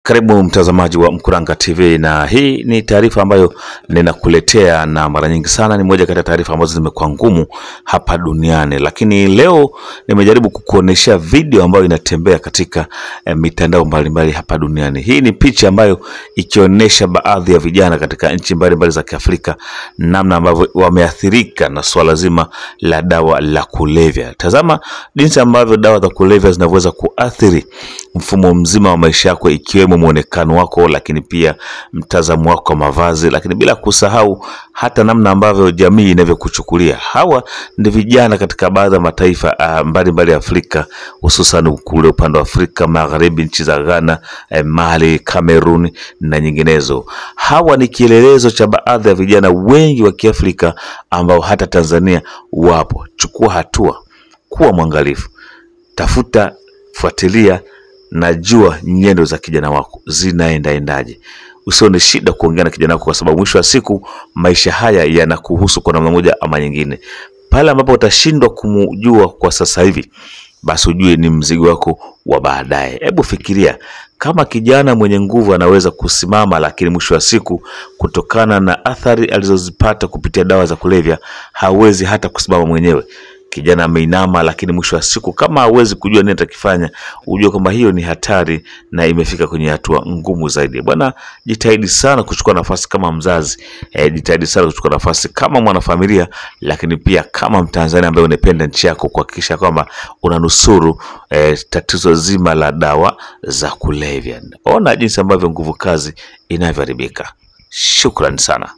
Karibu mtazamaji wa Mkuranga TV, na hii ni taarifa ambayo ninakuletea, na mara nyingi sana ni moja kati ya taarifa ambazo zimekuwa ngumu hapa duniani, lakini leo nimejaribu kukuonesha video ambayo inatembea katika mitandao mbalimbali hapa duniani. Hii ni picha ambayo ikionyesha baadhi ya vijana katika nchi mbalimbali za Kiafrika namna ambavyo wameathirika na swala zima la dawa la kulevya. Tazama jinsi ambavyo dawa za kulevya zinaweza kuathiri mfumo mzima wa maisha yako, ikiwemo muonekano wako, lakini pia mtazamo wako wa mavazi, lakini bila kusahau hata namna ambavyo jamii inavyokuchukulia. Hawa ni vijana katika baadhi ya mataifa mbalimbali ya Afrika, hususan kule upande wa Afrika Magharibi, nchi za Ghana, Mali, Cameroon na nyinginezo. Hawa ni kielelezo cha baadhi ya vijana wengi wa Kiafrika ambao hata Tanzania wapo. Chukua hatua, kuwa mwangalifu, tafuta, fuatilia na jua nyendo za kijana wako zinaendaje. Usione shida kuongea na kijana wako, kwa sababu mwisho wa siku maisha haya yanakuhusu kwa namna moja ama nyingine. Pale ambapo utashindwa kumjua kwa sasa hivi, basi ujue ni mzigo wako wa baadaye. Hebu fikiria kama kijana mwenye nguvu anaweza kusimama, lakini mwisho wa siku kutokana na athari alizozipata kupitia dawa za kulevya hawezi hata kusimama mwenyewe. Kijana ameinama, lakini mwisho wa siku kama hawezi kujua nini atakifanya, ujue kwamba hiyo ni hatari na imefika kwenye hatua ngumu zaidi. Bwana, jitahidi sana kuchukua nafasi kama mzazi, jitahidi sana kuchukua nafasi kama mwanafamilia, lakini pia kama Mtanzania ambaye unapenda nchi yako, kuhakikisha kwamba unanusuru tatizo zima la dawa za kulevya. Ona jinsi ambavyo nguvu kazi inavyoharibika. Shukrani sana.